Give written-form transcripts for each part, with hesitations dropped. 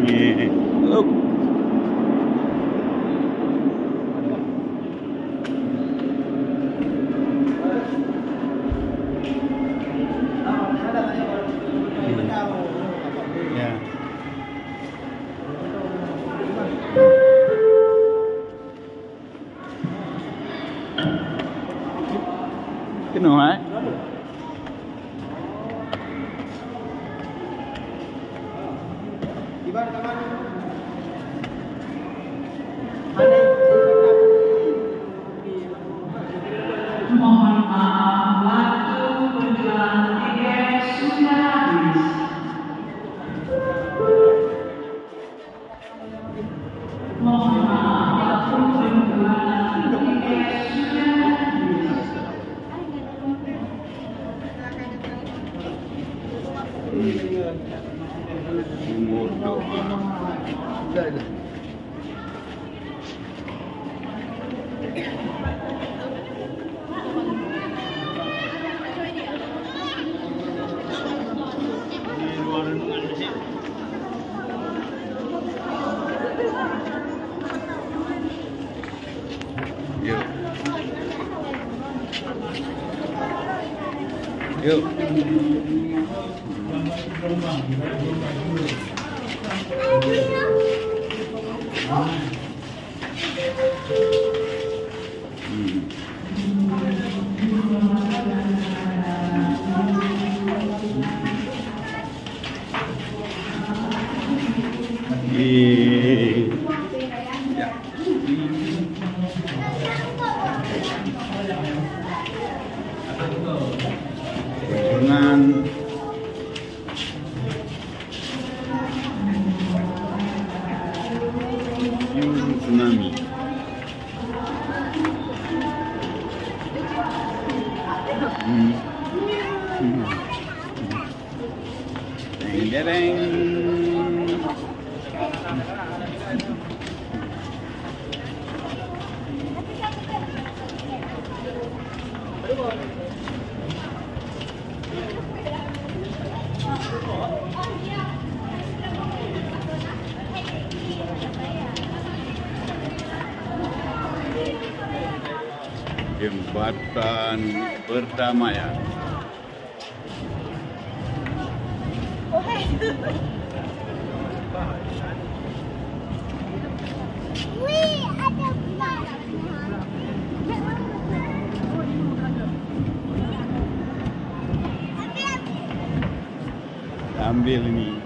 Up. Ya. Kenapa? Mohon maaf, waktu penjualan tiket sudah habis. Mohon maaf, waktu penjualan tiket sudah habis. Yuk. Dengan tsunami. Deng. Jembatan perdamaian. Wih, ada bulan. Ambil ini.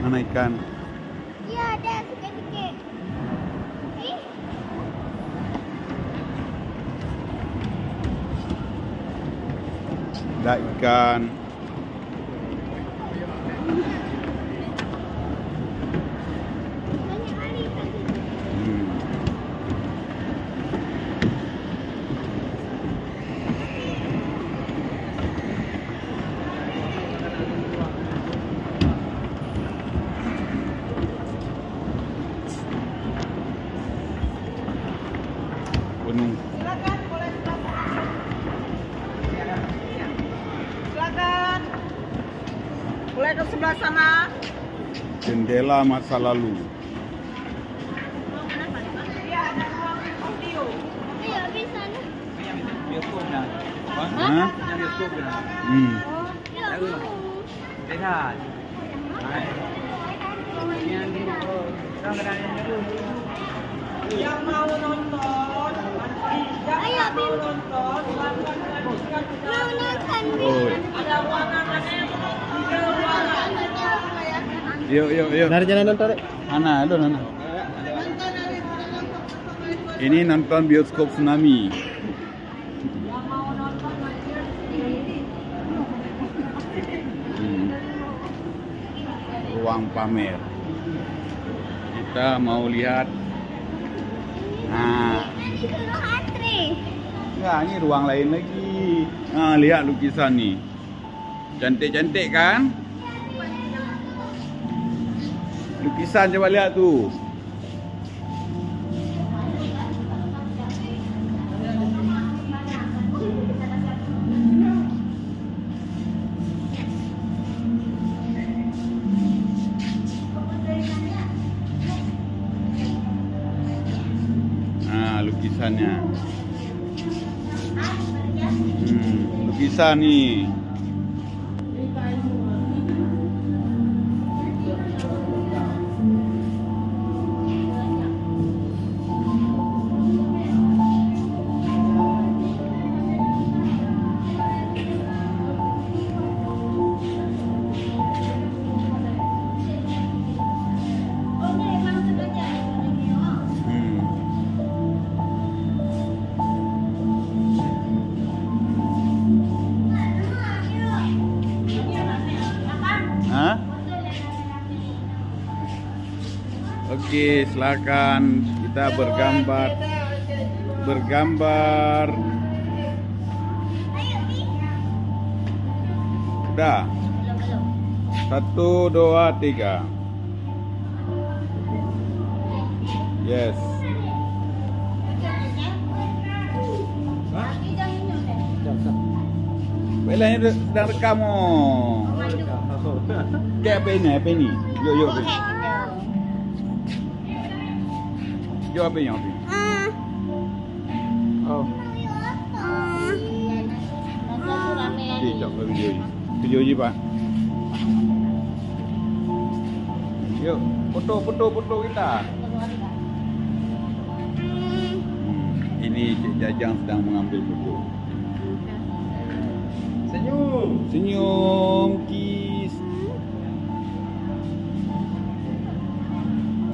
Mana ikan? Iya, ada sedikit. Ada ikan. Gunung. Silakan, boleh silakan. Silakan. Boleh ke sebelah sana. Jendela masa lalu. Iya, ada ruang audio. Iya, di sana. Hah? Iya. Yang mau nonton, Ayo, yang mau nonton, mau nonton. Oh. ada ruangannya, tiga ruangan. Yuk. Dari jalan nonton. Ana, aduh Nana. Ini nonton bioskop tsunami. Ruang pamer. Kita mau lihat. Nah, enggak, ini ruang lain lagi. Nah, lihat lukisan nih. Cantik-cantik kan? Lukisan coba lihat tuh. lukisan ni. Okey, silakan kita bergambar. Dah. 1, 2, 3. Yes. Baiklah, ini sedang rekam oh. Kayak apa ini? Yo. Yo apa ini? Oh. Okey, jom video ni. Video ni Pak. Yuk, foto kita. Ini Cik Jajang sedang mengambil foto. Senyum, kiss.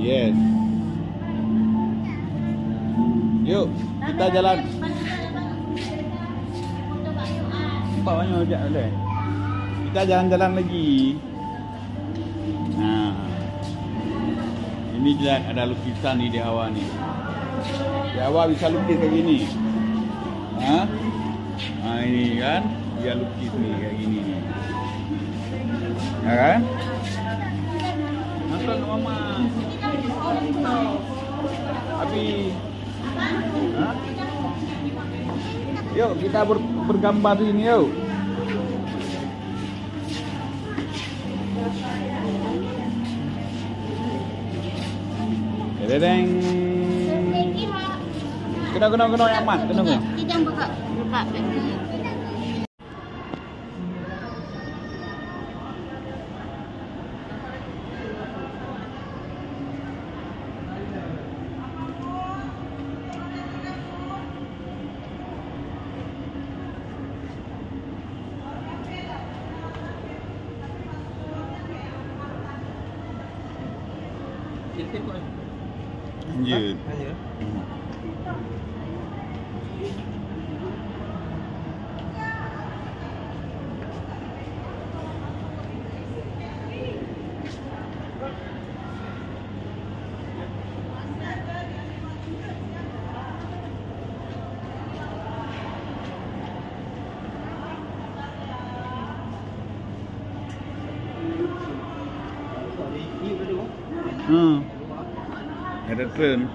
Yes. Yuk, kita jalan. Pak banyak ajak boleh. Kita jalan-jalan lagi. Nah. Ini jelas ada lukisan ni di awal ni. Di awal bisa lukis kayak gini. Ini kan dia lukis ni kayak gini ni. Ya kan? Nonton mama. Abi. Yuk kita bergambar di sini yuk. Dedeng. Kena yang mat, kena. Kita buka bagi. Lanjut. Ada trend.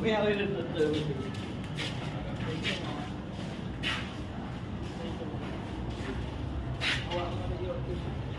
Well, it is the awak mana dia